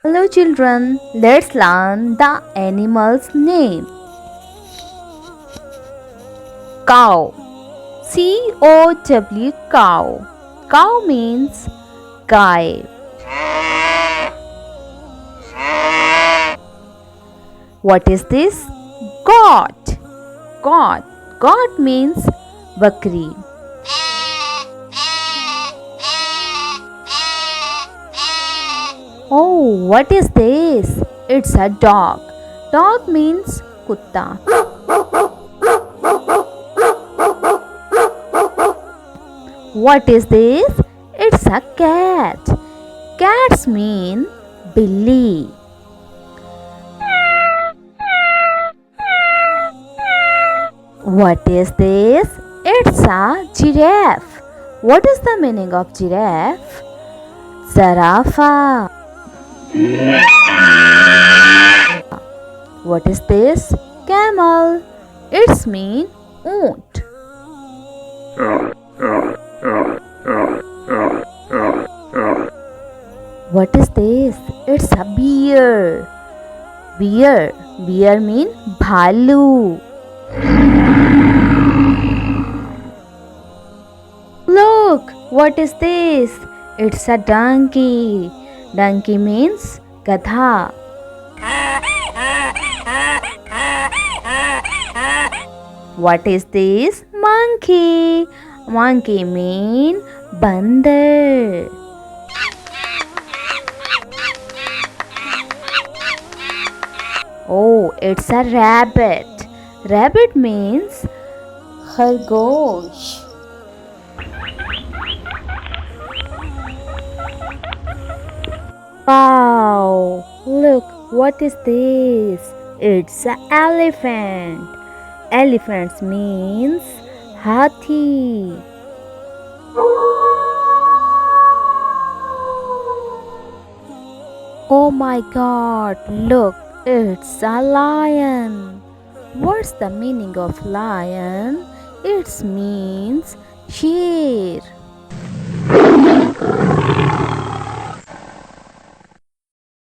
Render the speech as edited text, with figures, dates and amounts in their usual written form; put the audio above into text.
Hello children, let's learn the animal's name. Cow. C-O-W cow. Cow means guy. What is this? Goat. Goat. Goat means bakri. Oh, what is this? It's a dog. Dog means kutta. What is this? It's a cat. Cats mean billy. What is this? It's a giraffe. What is the meaning of giraffe? Zarafa. What is this? Camel. It's mean oont. What is this? It's a bear. Bear. Bear mean bhalu. Look, what is this? It's a donkey. Donkey means gadha. What is this? Monkey. Monkey mean bandar. Oh, it's a rabbit. Rabbit means khargosh. Wow, look, what is this? It's an elephant. Elephants means hathi. Oh my god, look, it's a lion. What's the meaning of lion? It means sher.